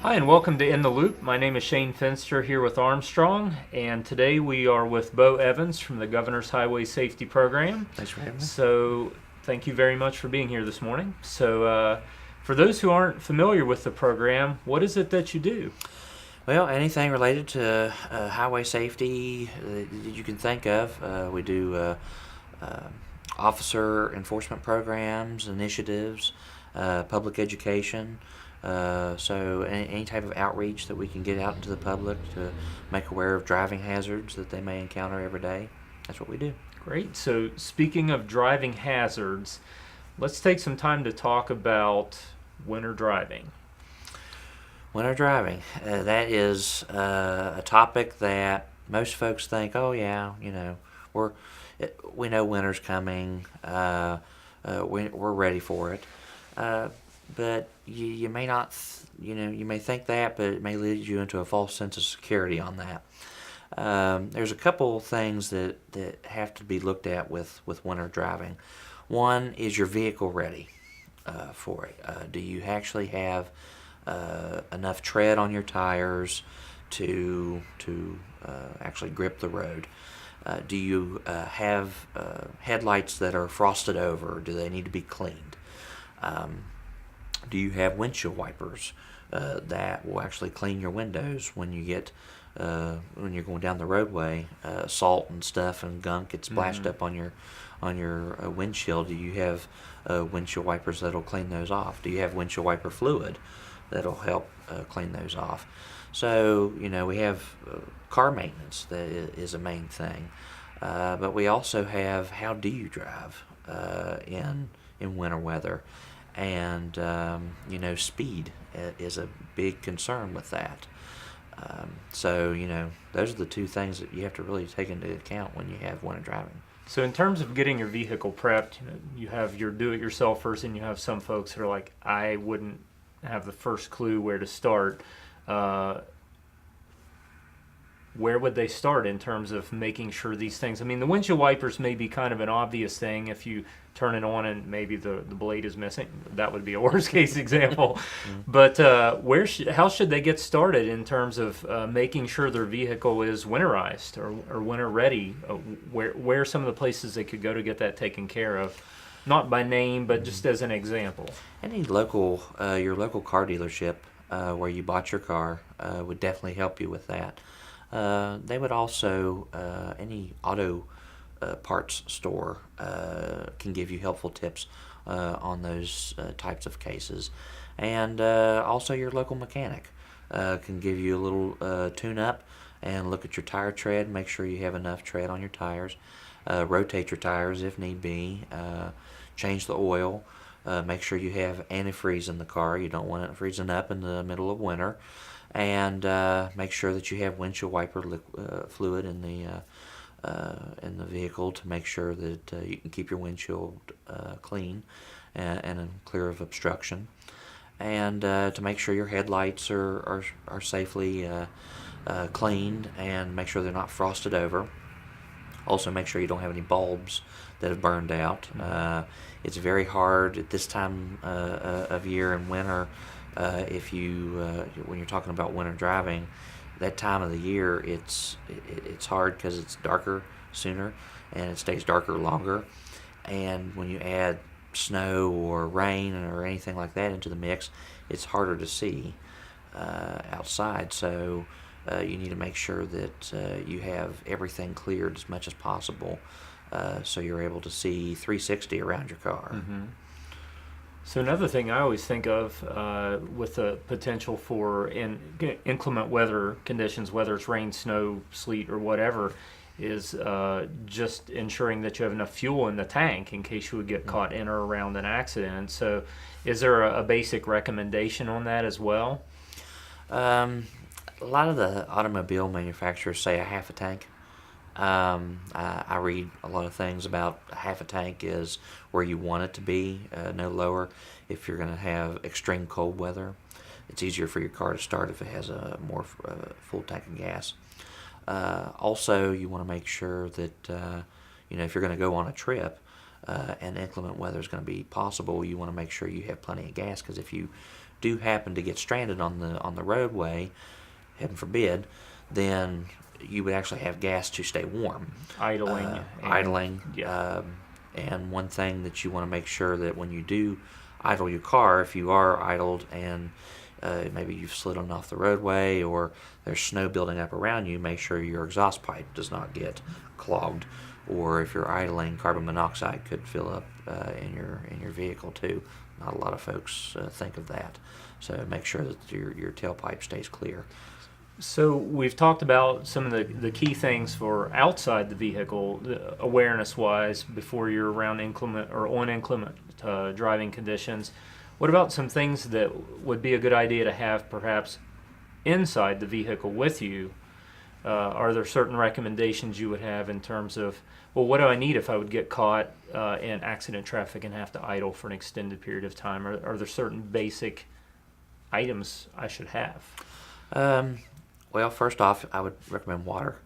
Hi, and welcome to In the Loop. My name is Shane Finster here with Armstrong, and today we are with Beau Evans from the Governor's Highway Safety Program. Thanks for having me. So, thank you very much for being here this morning. So, for those who aren't familiar with the program, what is it that you do? Well, anything related to highway safety that you can think of, we do uh, officer enforcement programs, initiatives, public education. So any type of outreach that we can get out into the public to make aware of driving hazards that they may encounter every day, that's what we do. Great. So, speaking of driving hazards, let's take some time to talk about winter driving. Winter driving, that is a topic that most folks think, oh yeah, we're we know winter's coming, we're ready for it, but you may not, you may think that, but it may lead you into a false sense of security on that. There's a couple things that have to be looked at with winter driving. One is your vehicle ready for it. Do you actually have enough tread on your tires to actually grip the road? Do you have headlights that are frosted over? Do they need to be cleaned? Do you have windshield wipers that will actually clean your windows when when you're going down the roadway? Salt and stuff and gunk gets splashed up on your windshield. Do you have windshield wipers that'll clean those off? Do you have windshield wiper fluid that'll help clean those off? So we have car maintenance that is a main thing, but we also have how do you drive in winter weather, and speed is a big concern with that. So those are the two things that you have to really take into account when you have winter driving. So, in terms of getting your vehicle prepped, you have your do-it-yourselfers, and you have some folks that are like, I wouldn't have the first clue where to start. Where would they start in terms of making sure these things? I mean, the windshield wipers may be kind of an obvious thing. If you turn it on and maybe the blade is missing, that would be a worst case example. But how should they get started in terms of making sure their vehicle is winterized or winter ready? Where are some of the places they could go to get that taken care of? Not by name, but just as an example. Any your local car dealership where you bought your car would definitely help you with that. They would also, any auto parts store can give you helpful tips on those types of cases. And also your local mechanic can give you a little tune-up and look at your tire tread, make sure you have enough tread on your tires, rotate your tires if need be, change the oil, make sure you have antifreeze in the car. You don't want it freezing up in the middle of winter. And make sure that you have windshield wiper fluid in the vehicle to make sure that you can keep your windshield clean and clear of obstruction, and to make sure your headlights are safely cleaned and make sure they're not frosted over. Also, make sure you don't have any bulbs that have burned out. It's very hard at this time of year in winter. If you when you're talking about winter driving, that time of the year it's hard because it's darker sooner and it stays darker longer. And when you add snow or rain or anything like that into the mix, it's harder to see outside. So you need to make sure that you have everything cleared as much as possible, so you're able to see 360 around your car. Mm-hmm. So another thing I always think of with the potential for inclement weather conditions, whether it's rain, snow, sleet, or whatever, is just ensuring that you have enough fuel in the tank in case you would get caught in or around an accident. So is there a basic recommendation on that as well? A lot of the automobile manufacturers say a half a tank. I read a lot of things about half a tank is where you want it to be, no lower. If you're going to have extreme cold weather, it's easier for your car to start if it has a more full tank of gas. Also, you want to make sure that if you're going to go on a trip and inclement weather is going to be possible, you want to make sure you have plenty of gas, because if you do happen to get stranded on the roadway, heaven forbid, then you would actually have gas to stay warm. Idling. Idling. Yeah. And one thing that you want to make sure that when you do idle your car, if you are idled and maybe you've slid off the roadway or there's snow building up around you, make sure your exhaust pipe does not get clogged. Or if you're idling, carbon monoxide could fill up in your vehicle too. Not a lot of folks think of that. So make sure that your tailpipe stays clear. So we've talked about some of the key things for outside the vehicle, awareness-wise, before you're around inclement or on inclement driving conditions. What about some things that would be a good idea to have perhaps inside the vehicle with you? Are there certain recommendations you would have in terms of, well, what do I need if I would get caught in accident traffic and have to idle for an extended period of time? Are there certain basic items I should have? Well, first off, I would recommend water.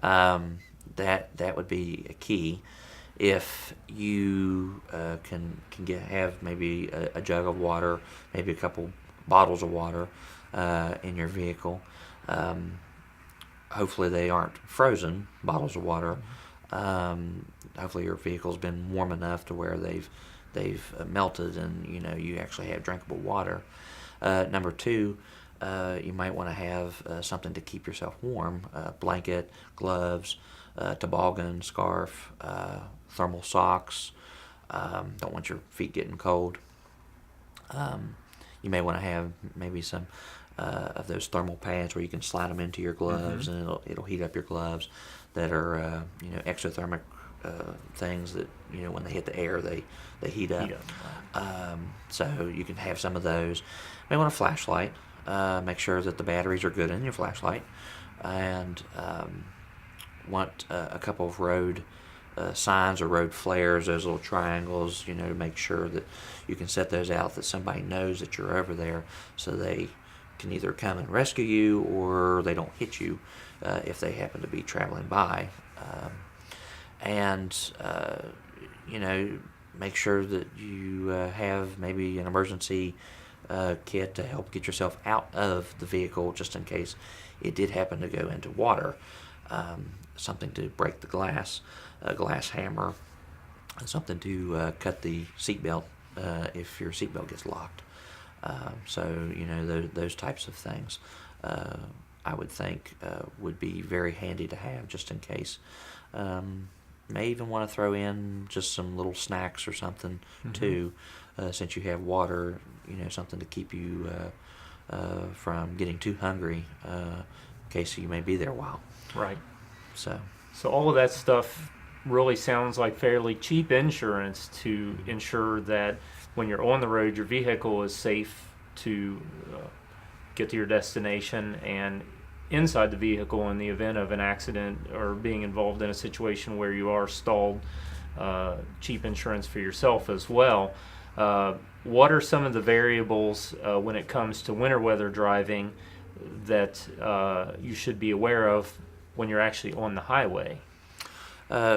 That would be a key. If you have maybe a jug of water, maybe a couple bottles of water in your vehicle. Hopefully they aren't frozen bottles of water. Hopefully your vehicle's been warm enough to where they've melted and you actually have drinkable water. Number two, you might want to have something to keep yourself warm: blanket, gloves, toboggan, scarf, thermal socks. Don't want your feet getting cold. You may want to have maybe some of those thermal pads where you can slide them into your gloves, and it'll heat up your gloves. That are exothermic things that when they hit the air they heat up. So you can have some of those. You may want a flashlight. Make sure that the batteries are good in your flashlight, and want a couple of road signs or road flares, those little triangles, to make sure that you can set those out, that somebody knows that you're over there, so they can either come and rescue you or they don't hit you if they happen to be traveling by. And make sure that you have maybe an emergency kit to help get yourself out of the vehicle, just in case it did happen to go into water. Something to break the glass, a glass hammer, something to cut the seatbelt if your seatbelt gets locked. So those types of things I would think would be very handy to have, just in case. May even want to throw in just some little snacks or something too, since you have water, something to keep you from getting too hungry in case you may be there a while. Right. So all of that stuff really sounds like fairly cheap insurance to ensure that when you're on the road, your vehicle is safe to get to your destination, and inside the vehicle, in the event of an accident or being involved in a situation where you are stalled, cheap insurance for yourself as well. What are some of the variables when it comes to winter weather driving that you should be aware of when you're actually on the highway?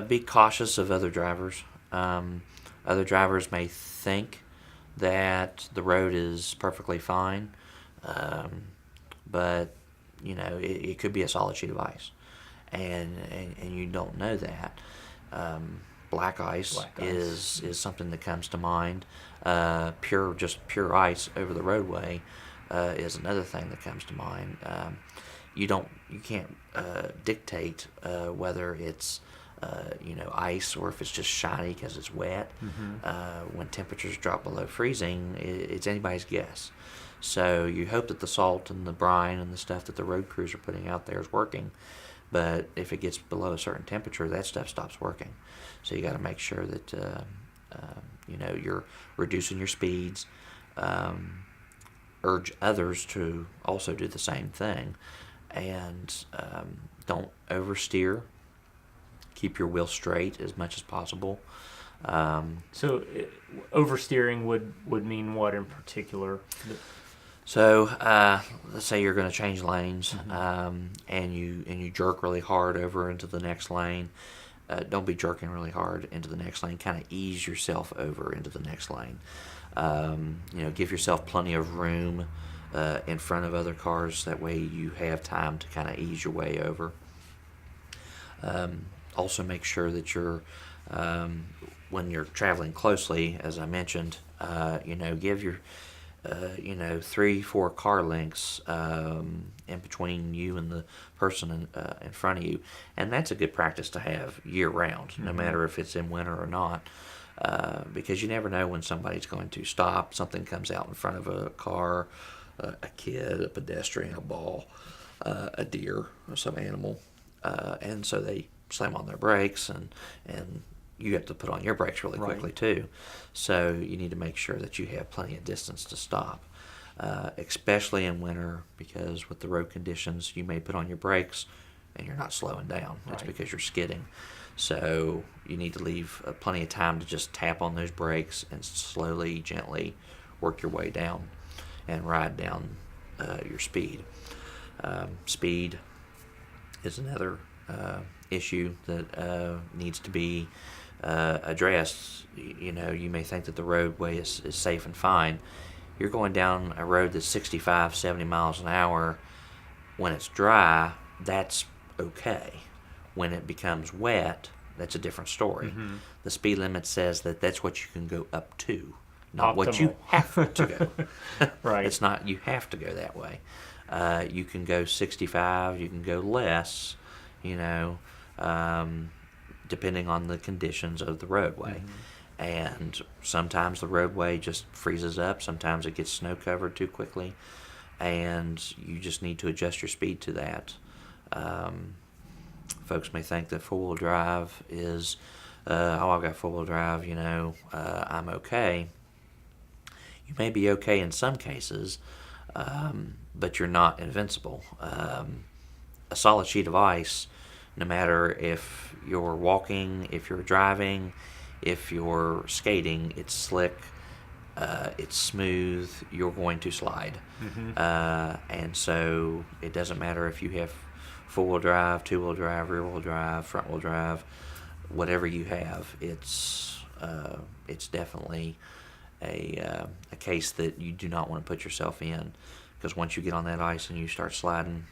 Be cautious of other drivers. Other drivers may think that the road is perfectly fine, but it could be a solid sheet of ice, and you don't know that. Black ice is something that comes to mind. Pure ice over the roadway is another thing that comes to mind. You can't dictate whether it's ice or if it's just shiny because it's wet. When temperatures drop below freezing, it's anybody's guess. So you hope that the salt and the brine and the stuff that the road crews are putting out there is working. But if it gets below a certain temperature, that stuff stops working. So you got to make sure that you're reducing your speeds. Urge others to also do the same thing, and don't oversteer. Keep your wheel straight as much as possible. So oversteering would mean what in particular? So let's say you're going to change lanes, and you jerk really hard over into the next lane. Don't be jerking really hard into the next lane. Kind of ease yourself over into the next lane. Give yourself plenty of room in front of other cars. That way you have time to kind of ease your way over. Also make sure that when you're traveling closely, as I mentioned, give your 3-4 car lengths in between you and the person in front of you, and that's a good practice to have year round, no matter if it's in winter or not, because you never know when somebody's going to stop. Something comes out in front of a car, a kid, a pedestrian, a ball, a deer, or some animal, and so they slam on their brakes, and you have to put on your brakes really quickly too. So you need to make sure that you have plenty of distance to stop, especially in winter, because with the road conditions, you may put on your brakes and you're not slowing down. That's because you're skidding. So you need to leave plenty of time to just tap on those brakes and slowly, gently work your way down and ride down your speed. Speed is another issue that needs to be addressed. You may think that the roadway is safe and fine. You're going down a road that's 65, 70 miles an hour. When it's dry, that's okay. When it becomes wet, that's a different story. Mm-hmm. The speed limit says that that's what you can go up to, not Optimal. what you have to go. Right. It's not you have to go that way. You can go 65, you can go less, depending on the conditions of the roadway. Mm-hmm. And sometimes the roadway just freezes up, sometimes it gets snow covered too quickly, and you just need to adjust your speed to that. Folks may think that four-wheel drive is, I've got four-wheel drive, I'm okay. You may be okay in some cases, but you're not invincible. A solid sheet of ice, no matter if you're walking, if you're driving, if you're skating, it's slick, it's smooth, you're going to slide. Mm-hmm. And so it doesn't matter if you have four-wheel drive, two-wheel drive, rear-wheel drive, front-wheel drive, whatever you have, it's definitely a case that you do not want to put yourself in, because once you get on that ice and you start sliding,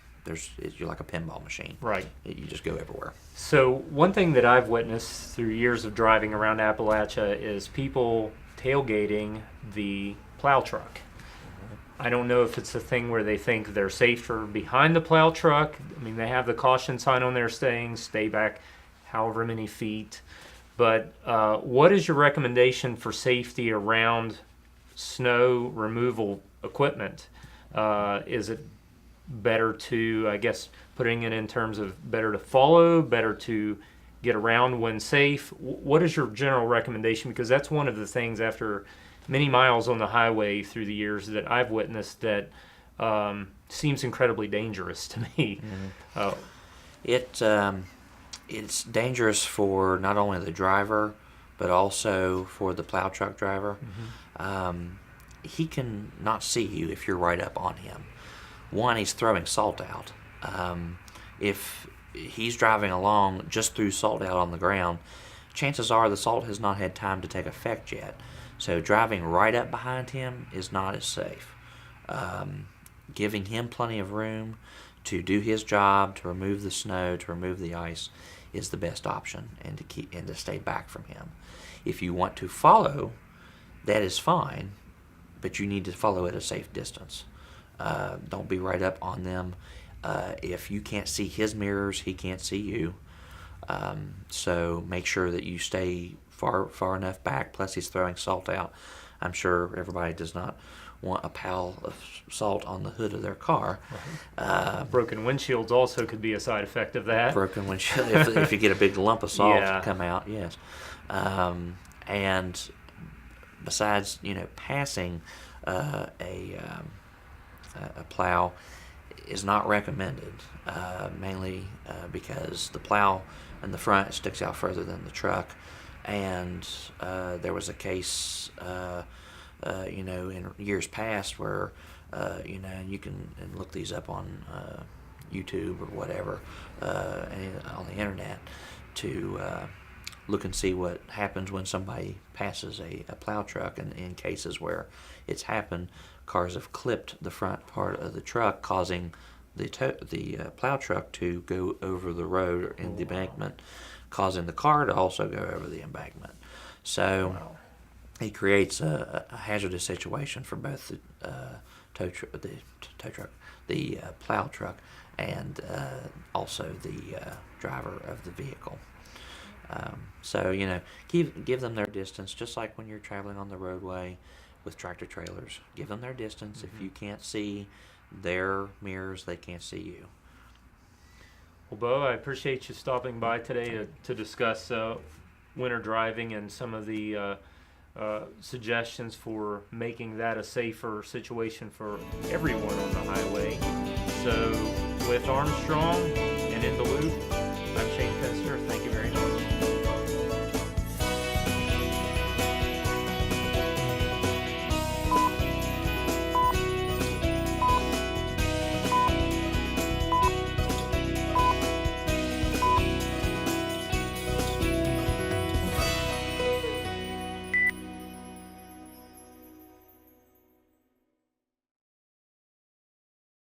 you're like a pinball machine. Right. You just go everywhere. So one thing that I've witnessed through years of driving around Appalachia is people tailgating the plow truck. I don't know if it's a thing where they think they're safer behind the plow truck. I mean, they have the caution sign on there saying stay back however many feet. But what is your recommendation for safety around snow removal equipment? Is it better to, I guess, putting it in terms of better to follow, better to get around when safe? What is your general recommendation? Because that's one of the things after many miles on the highway through the years that I've witnessed that seems incredibly dangerous to me. Mm-hmm. It's dangerous for not only the driver, but also for the plow truck driver. Mm-hmm. He can not see you if you're right up on him. One, he's throwing salt out. If he's driving along just threw salt out on the ground, chances are the salt has not had time to take effect yet. So driving right up behind him is not as safe. Giving him plenty of room to do his job, to remove the snow, to remove the ice, is the best option, and to stay back from him. If you want to follow, that is fine, but you need to follow at a safe distance. Don't be right up on them. If you can't see his mirrors, he can't see you. So make sure that you stay far enough back. Plus, he's throwing salt out. I'm sure everybody does not want a pile of salt on the hood of their car. Right. Broken windshields also could be a side effect of that. Broken windshield, if you get a big lump of salt come out, yes. And besides, passing a plow is not recommended, mainly because the plow in the front sticks out further than the truck. And there was a case, in years past where, and you can look these up on YouTube or whatever, and on the internet, to look and see what happens when somebody passes a plow truck. And in cases where it's happened, cars have clipped the front part of the truck, causing the plow truck to go over the road or in the embankment, causing the car to also go over the embankment. So Wow. it creates a hazardous situation for both the plow truck, and also the driver of the vehicle. So give them their distance, just like when you're traveling on the roadway with tractor trailers. Give them their distance. Mm-hmm. If you can't see their mirrors, they can't see you. Well, Beau, I appreciate you stopping by today to discuss winter driving and some of the suggestions for making that a safer situation for everyone on the highway. So, with Armstrong and In the Loop,